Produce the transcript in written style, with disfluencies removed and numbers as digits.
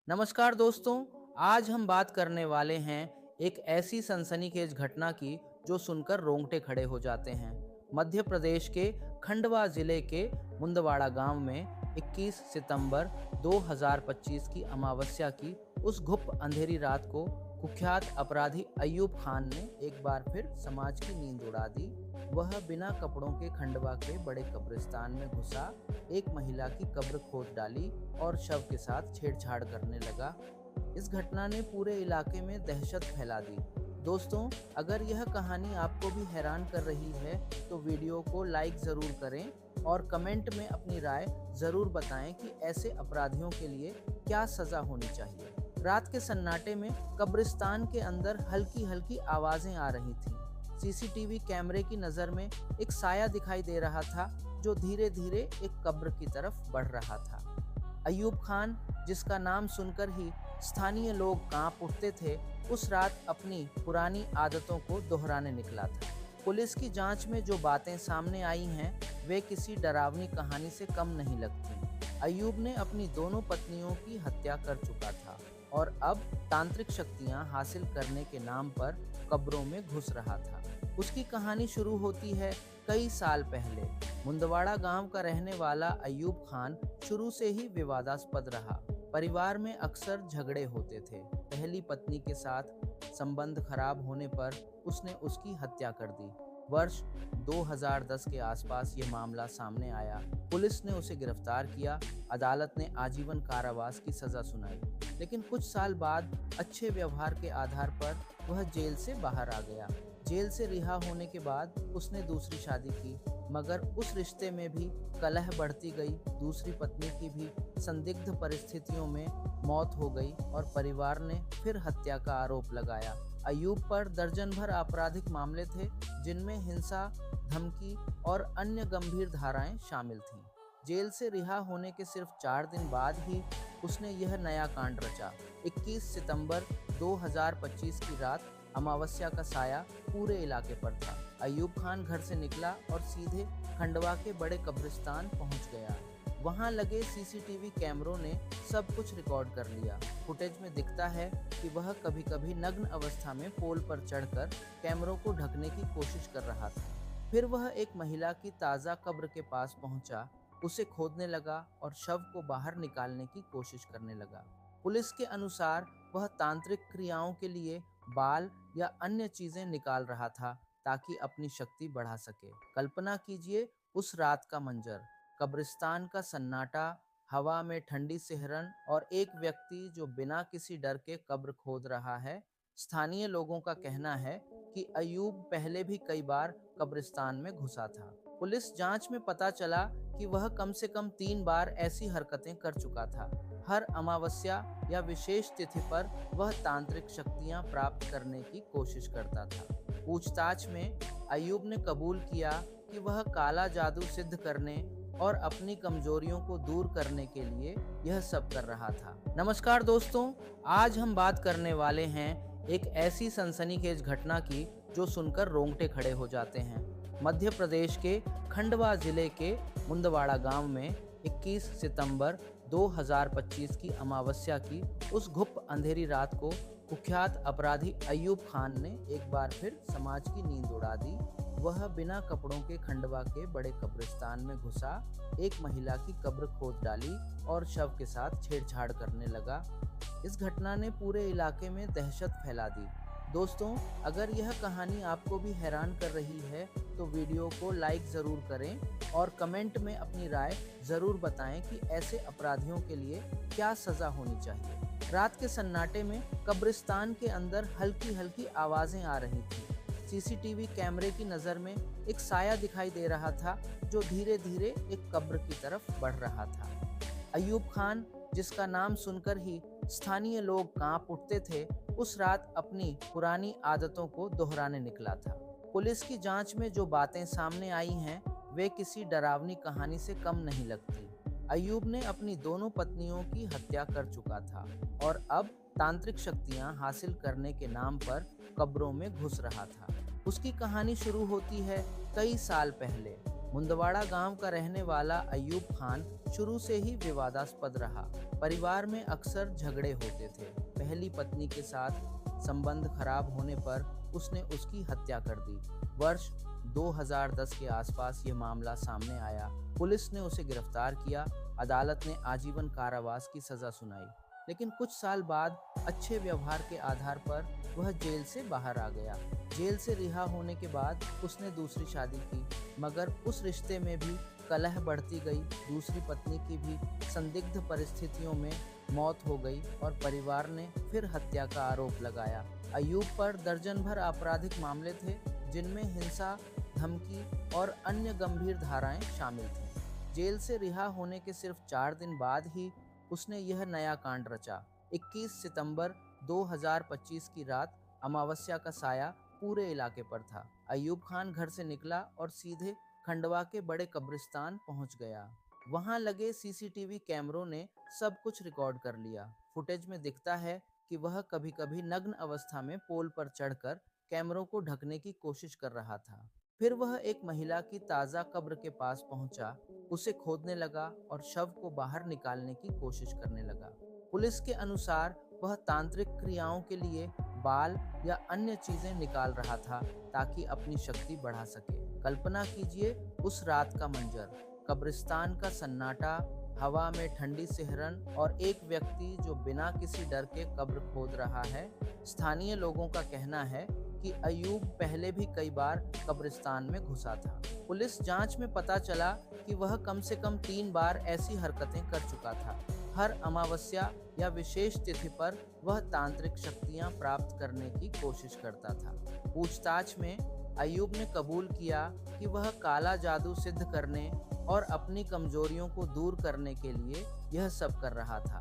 नमस्कार दोस्तों। आज हम बात करने वाले हैं एक ऐसी सनसनीखेज घटना की जो सुनकर रोंगटे खड़े हो जाते हैं। मध्य प्रदेश के खंडवा जिले के मुंदवाड़ा गांव में 21 सितंबर 2025 की अमावस्या की उस गुप्त अंधेरी रात को कुख्यात अपराधी अयूब खान ने एक बार फिर समाज की नींद उड़ा दी। वह बिना कपड़ों के खंडवा के बड़े कब्रिस्तान में घुसा, एक महिला की कब्र खोद डाली और शव के साथ छेड़छाड़ करने लगा। इस घटना ने पूरे इलाके में दहशत फैला दी। दोस्तों, अगर यह कहानी आपको भी हैरान कर रही है तो वीडियो को लाइक ज़रूर करें और कमेंट में अपनी राय ज़रूर बताएं कि ऐसे अपराधियों के लिए क्या सज़ा होनी चाहिए। रात के सन्नाटे में कब्रिस्तान के अंदर हल्की हल्की आवाज़ें आ रही थीं। सीसीटीवी कैमरे की नज़र में एक साया दिखाई दे रहा था जो धीरे धीरे एक कब्र की तरफ बढ़ रहा था। अयूब खान, जिसका नाम सुनकर ही स्थानीय लोग कांप उठते थे, उस रात अपनी पुरानी आदतों को दोहराने निकला था। पुलिस की जांच में जो बातें सामने आई हैं वे किसी डरावनी कहानी से कम नहीं लगती। अयूब ने अपनी दोनों पत्नियों की हत्या कर चुका था और अब तांत्रिक शक्तियां हासिल करने के नाम पर कब्रों में घुस रहा था। उसकी कहानी शुरू होती है कई साल पहले। मुंदवाड़ा गांव का रहने वाला अयूब खान शुरू से ही विवादास्पद रहा। परिवार में अक्सर झगड़े होते थे। पहली पत्नी के साथ संबंध खराब होने पर उसने उसकी हत्या कर दी। वर्ष 2010 के आसपास ये मामला सामने आया। पुलिस ने उसे गिरफ्तार किया। अदालत ने आजीवन कारावास की सजा सुनाई, लेकिन कुछ साल बाद अच्छे व्यवहार के आधार पर वह जेल से बाहर आ गया। जेल से रिहा होने के बाद उसने दूसरी शादी की, मगर उस रिश्ते में भी कलह बढ़ती गई। दूसरी पत्नी की भी संदिग्ध परिस्थितियों में मौत हो गई और परिवार ने फिर हत्या का आरोप लगाया। अयूब पर दर्जन भर आपराधिक मामले थे, जिनमें हिंसा, धमकी और अन्य गंभीर धाराएं शामिल थीं। जेल से रिहा होने के सिर्फ 4 दिन बाद ही उसने यह नया कांड रचा। 21 सितंबर 2025 की रात अमावस्या का साया पूरे इलाके पर था। अयूब खान घर से निकला और सीधे खंडवा के बड़े कब्रिस्तान पहुंच गया। वहां लगे सीसीटीवी कैमरों ने सब कुछ रिकॉर्ड कर लिया। फुटेज में दिखता है कि वह कभी कभी नग्न अवस्था में पोल पर चढ़कर कैमरों को ढकने की कोशिश कर रहा था। फिर वह एक महिला की ताज़ा कब्र के पास पहुंचा, उसे खोदने लगा और शव को बाहर निकालने की कोशिश करने लगा। पुलिस के अनुसार वह तांत्रिक क्रियाओं के लिए बाल या अन्य चीजें निकाल रहा था ताकि अपनी शक्ति बढ़ा सके। कल्पना कीजिए उस रात का मंजर, कब्रिस्तान का सन्नाटा, हवा में ठंडी सिहरन और एक व्यक्ति जो बिना किसी डर के कब्र खोद रहा है। स्थानीय लोगों का कहना है कि अयूब पहले भी कई बार कब्रिस्तान में घुसा था। पुलिस जांच में पता चला कि वह कम से कम 3 बार ऐसी हरकतें कर चुका था। हर अमावस्या या विशेष तिथि पर वह तांत्रिक शक्तियां प्राप्त करने की कोशिश करता था। पूछताछ में अयूब ने कबूल किया कि वह काला जादू सिद्ध करने और अपनी कमजोरियों को दूर करने के लिए यह सब कर रहा था। नमस्कार दोस्तों, आज हम बात करने वाले हैं एक ऐसी सनसनीखेज घटना की जो सुनकर रोंगटे खड़े हो जाते हैं। मध्य प्रदेश के खंडवा जिले के मुंदवाड़ा गांव में 21 सितंबर 2025 की अमावस्या की उस गुप्त अंधेरी रात को कुख्यात अपराधी अयूब खान ने एक बार फिर समाज की नींद उड़ा दी। वह बिना कपड़ों के खंडवा के बड़े कब्रिस्तान में घुसा, एक महिला की कब्र खोद डाली और शव के साथ छेड़छाड़ करने लगा। इस घटना ने पूरे इलाके में दहशत फैला दी। दोस्तों, अगर यह कहानी आपको भी हैरान कर रही है तो वीडियो को लाइक ज़रूर करें और कमेंट में अपनी राय ज़रूर बताएं कि ऐसे अपराधियों के लिए क्या सज़ा होनी चाहिए। रात के सन्नाटे में कब्रिस्तान के अंदर हल्की हल्की आवाज़ें आ रही थीं। सीसीटीवी कैमरे की नज़र में एक साया दिखाई दे रहा था जो धीरे धीरे एक कब्र की तरफ बढ़ रहा था। अयूब खान, जिसका नाम सुनकर ही स्थानीय लोग कांप उठते थे, उस रात अपनी पुरानी आदतों को दोहराने निकला था। पुलिस की जांच में जो बातें सामने आई हैं वे किसी डरावनी कहानी से कम नहीं लगती। अयूब ने अपनी दोनों पत्नियों की हत्या कर चुका था और अब तांत्रिक शक्तियां हासिल करने के नाम पर कब्रों में घुस रहा था। उसकी कहानी शुरू होती है कई साल पहले। मुंदवाड़ा गांव का रहने वाला अयूब खान शुरू से ही विवादास्पद रहा। परिवार में अक्सर झगड़े होते थे। पहली पत्नी के साथ संबंध खराब होने पर उसने उसकी हत्या कर दी। वर्ष 2010 के आसपास ये मामला सामने आया। पुलिस ने उसे गिरफ्तार किया। अदालत ने आजीवन कारावास की सजा सुनाई, लेकिन कुछ साल बाद अच्छे व्यवहार के आधार पर वह जेल से बाहर आ गया। जेल से रिहा होने के बाद उसने दूसरी शादी की, मगर उस रिश्ते में भी कलह बढ़ती गई। दूसरी पत्नी की भी संदिग्ध परिस्थितियों में मौत हो गई और परिवार ने फिर हत्या का आरोप लगाया। अयूब पर दर्जन भर आपराधिक मामले थे, जिनमें हिंसा, धमकी और अन्य गंभीर धाराएं शामिल थीं। जेल से रिहा होने के सिर्फ 4 दिन बाद ही उसने यह नया कांड रचा। 21 सितंबर 2025 की रात अमावस्या का साया पूरे इलाके पर था। अयूब खान घर से निकला और सीधे खंडवा के बड़े कब्रिस्तान पहुंच गया। वहां लगे सीसीटीवी कैमरों ने सब कुछ रिकॉर्ड कर लिया। फुटेज में दिखता है कि वह कभी-कभी नग्न अवस्था में पोल पर चढ़कर कैमरों को ढकने की कोशिश कर रहा था। फिर वह एक महिला की ताज़ा कब्र के पास पहुंचा, उसे खोदने लगा और शव को बाहर निकालने की कोशिश करने लगा। पुलिस के अनुसार वह तांत्रिक क्रियाओं के लिए बाल या अन्य चीजें निकाल रहा था ताकि अपनी शक्ति बढ़ा सके। कल्पना कीजिए उस रात का मंजर, कब्रिस्तान का सन्नाटा, हवा में ठंडी सिहरन और एक व्यक्ति जो बिना किसी डर के कब्र खोद रहा है। स्थानीय लोगों का कहना है कि अयूब पहले भी कई बार कब्रिस्तान में घुसा था। पुलिस जांच में पता चला कि वह कम से कम 3 बार ऐसी हरकतें कर चुका था। हर अमावस्या या विशेष तिथि पर वह तांत्रिक शक्तियां प्राप्त करने की कोशिश करता था। पूछताछ में अयूब ने कबूल किया कि वह काला जादू सिद्ध करने और अपनी कमजोरियों को दूर करने के लिए यह सब कर रहा था।